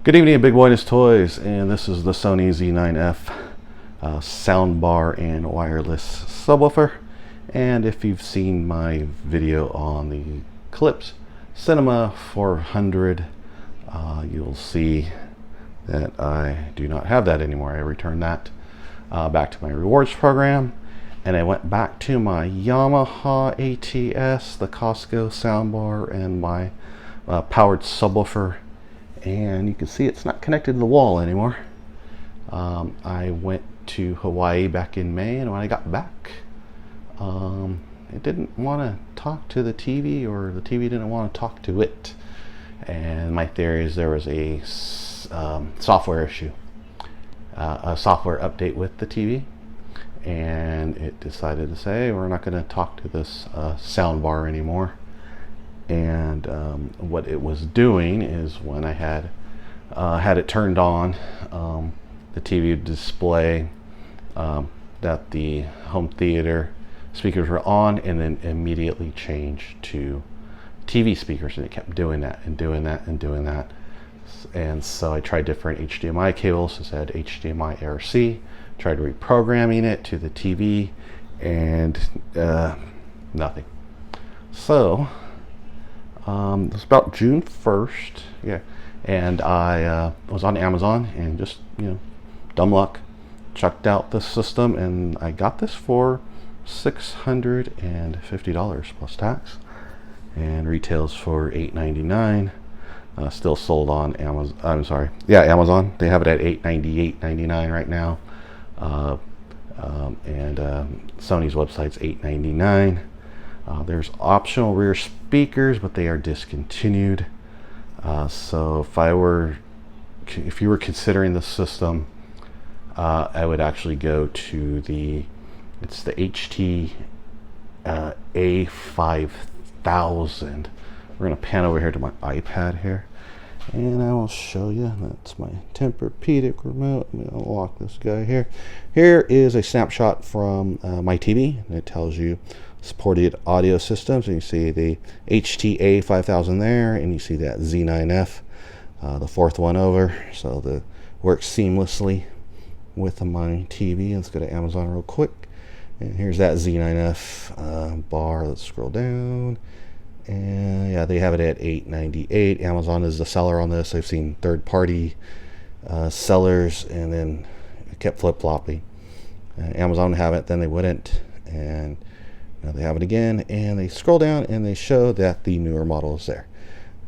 Good evening, Big Boyness Toys, and this is the Sony Z9F soundbar and wireless subwoofer. And if you've seen my video on the Clips Cinema 400, you'll see that I do not have that anymore. I returned that back to my rewards program, and I went back to my Yamaha ATS, the Costco soundbar, and my powered subwoofer. And you can see it's not connected to the wall anymore. I went to Hawaii back in May, and when I got back, it didn't want to talk to the TV, or the TV didn't want to talk to it. And my theory is there was a software issue, a software update with the TV, and it decided to say, we're not going to talk to this sound bar anymore. And what it was doing is, when I had it turned on, the TV would display that the home theater speakers were on, and then immediately change to TV speakers, and it kept doing that and doing that and doing that. And so I tried different HDMI cables. It said HDMI ARC, tried reprogramming it to the TV, and nothing. So it was about June 1st, yeah, and I was on Amazon, and just, dumb luck, checked out the system, and I got this for $650 plus tax, and retails for $899. Still sold on Amazon. I'm sorry, yeah, Amazon. They have it at $898.99 right now, and Sony's website's $899. There's optional rear speakers, but they are discontinued. So if you were considering the system, I would actually go to it's the HT A5000. We're going to pan over here to my iPad here, and I will show you. That's my Tempur-Pedic remote. I'm going to unlock this guy here. Here is a snapshot from my TV, and it tells you supported audio systems, and you see the HT A5000 there, and you see that Z9F, the fourth one over. So the works seamlessly with my TV. Let's go to Amazon real quick, and here's that Z9F bar. Let's scroll down, and yeah, they have it at $898. Amazon is the seller on this. I've seen third-party sellers, and then it kept flip-flopping. Amazon would have it, then they wouldn't, and now they have it again, and they scroll down and they show that the newer model is there,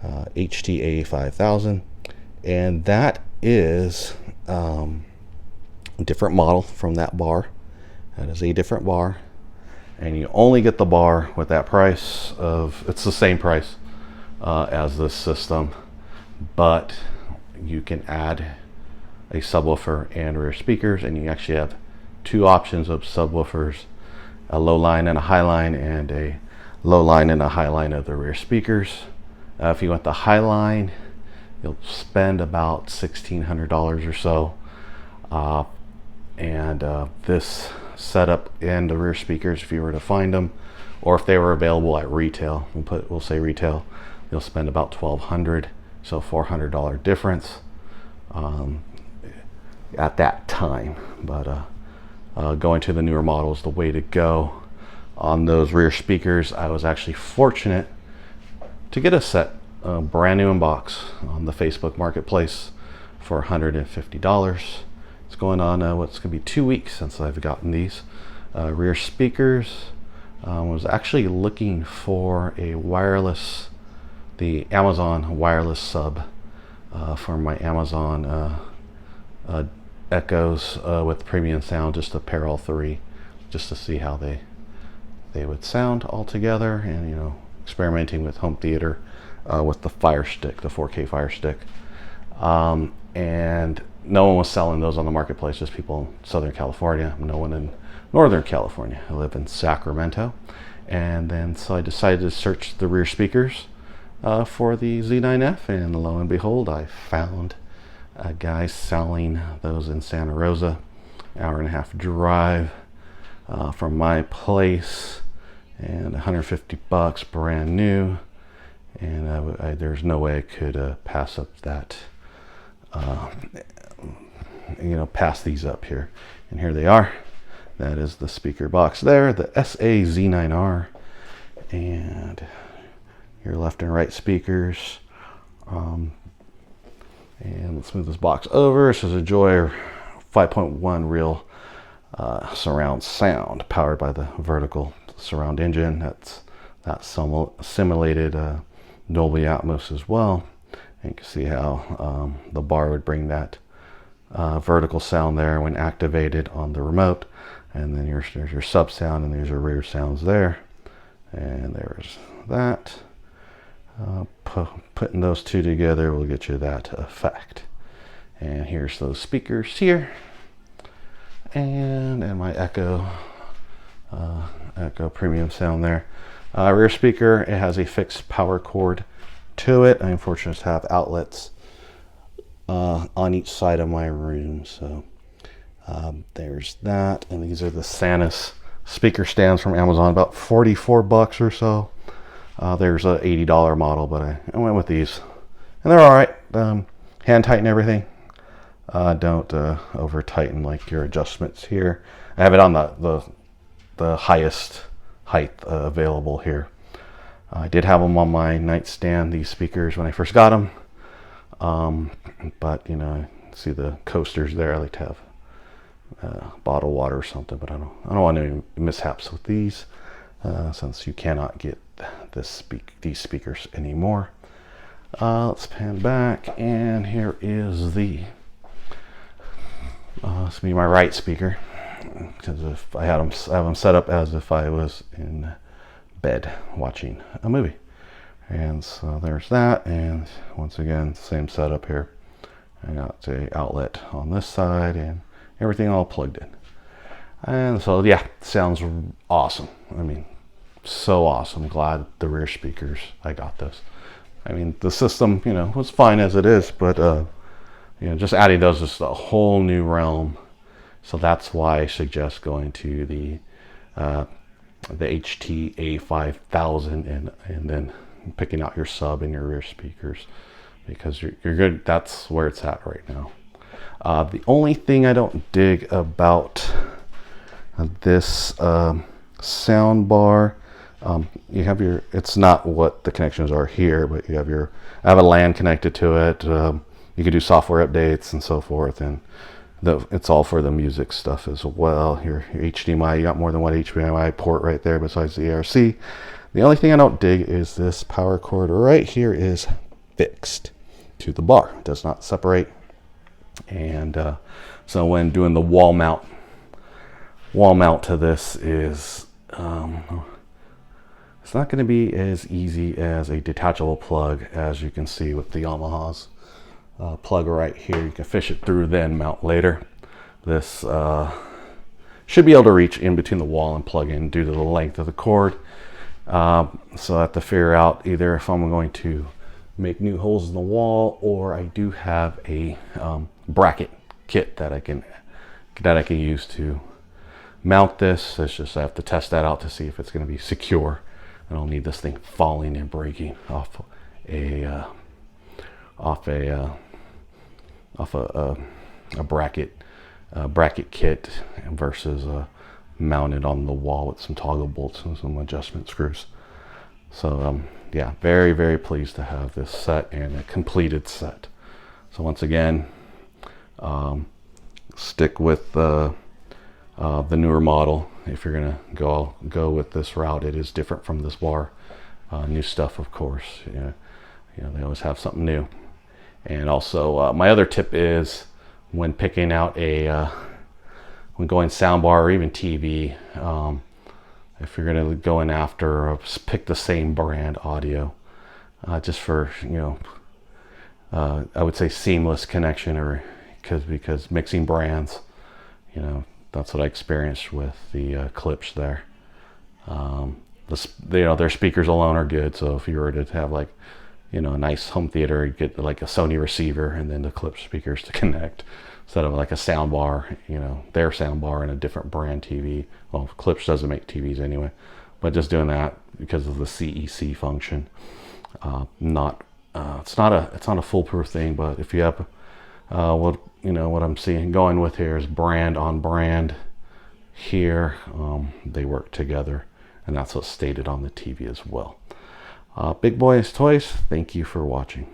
HT A5000, and that is a different model from that bar. That is a different bar, and you only get the bar with that price of, it's the same price as this system, but you can add a subwoofer and rear speakers, and you actually have two options of subwoofers: a low line and a high line, and a low line and a high line of the rear speakers. If you want the high line, you'll spend about $1,600 or so. This setup and the rear speakers, if you were to find them, or if they were available at retail, we'll say retail, you'll spend about $1,200, so $400 difference at that time. But going to the newer model is the way to go. On those rear speakers, I was actually fortunate to get a set, brand new in box, on the Facebook Marketplace for $150. It's going on what's going to be 2 weeks since I've gotten these rear speakers. Was actually looking for a wireless, the Amazon wireless sub for my Amazon Echoes with premium sound, just to pair all three, just to see how they would sound all together, and experimenting with home theater with the Fire Stick, the 4K Fire Stick, and no one was selling those on the marketplace, just people in Southern California, no one in Northern California. I live in Sacramento, and then so I decided to search the rear speakers for the Z9F, and lo and behold, I found a guy selling those in Santa Rosa, hour-and-a-half drive from my place, and $150 brand new. And there's no way I could pass up that pass these up here. And here they are. That is the speaker box there, the SA-Z9R, and your left and right speakers. And let's move this box over. This is a Joy 5.1 real surround sound, powered by the vertical surround engine. That's simulated Dolby Atmos as well. And you can see how the bar would bring that vertical sound there when activated on the remote. And then there's your sub sound, and there's your rear sounds there. And there's that. Putting those two together will get you that effect. And here's those speakers here. And my Echo premium sound there. Rear speaker, it has a fixed power cord to it. I'm fortunate to have outlets on each side of my room. So there's that. And these are the Sanus speaker stands from Amazon, about 44 bucks or so. There's a $80 model, but I went with these, and they're all right. Hand tighten everything. Don't over tighten like your adjustments here. I have it on the highest height available here. I did have them on my nightstand, these speakers, when I first got them. But see the coasters there. I like to have bottled water or something, but I don't want any mishaps with these, since you cannot get these speakers anymore. Let's pan back, and here is the this will be my right speaker, because if I have them set up as if I was in bed watching a movie. And so there's that, and once again, same setup here. I got a outlet on this side and everything all plugged in. And so yeah, sounds awesome. I mean, so awesome. Glad the rear speakers, I got this. I mean, the system, was fine as it is, but just adding those is a whole new realm. So that's why I suggest going to the HT A5000 and then picking out your sub and your rear speakers, because you're good. That's where it's at right now. The only thing I don't dig about this sound bar, you have it's not what the connections are here, but you have I have a LAN connected to it. You can do software updates and so forth, and it's all for the music stuff as well. Your HDMI, you got more than one HDMI port right there besides the ARC. The only thing I don't dig is this power cord right here is fixed to the bar. It does not separate. And so when doing the wall mount to this is it's not going to be as easy as a detachable plug, as you can see with the Yamaha's plug right here. You can fish it through, then mount later. This should be able to reach in between the wall and plug in due to the length of the cord. So I have to figure out either if I'm going to make new holes in the wall, or I do have a bracket kit that I can use to mount this. It's just I have to test that out to see if it's going to be secure. I don't need this thing falling and breaking off a bracket kit versus mounted on the wall with some toggle bolts and some adjustment screws. So yeah, very, very pleased to have this set, and a completed set. So once again, stick with the newer model. If you're gonna go with this route, it is different from this bar. New stuff, of course. They always have something new. And also, my other tip is when picking out when going soundbar or even TV, if you're gonna go in after, pick the same brand audio, just for I would say seamless connection, or because mixing brands, that's what I experienced with the Klipsch there. Their speakers alone are good. So if you were to have a nice home theater, you get like a Sony receiver and then the Klipsch speakers to connect, instead of like a sound bar, their sound bar and a different brand TV. Well, Klipsch doesn't make TVs anyway, but just doing that because of the CEC function. It's not a foolproof thing, but if you have what I'm seeing going with here is brand on brand. Here they work together, and that's what's stated on the TV as well. Big Boys Toys, thank you for watching.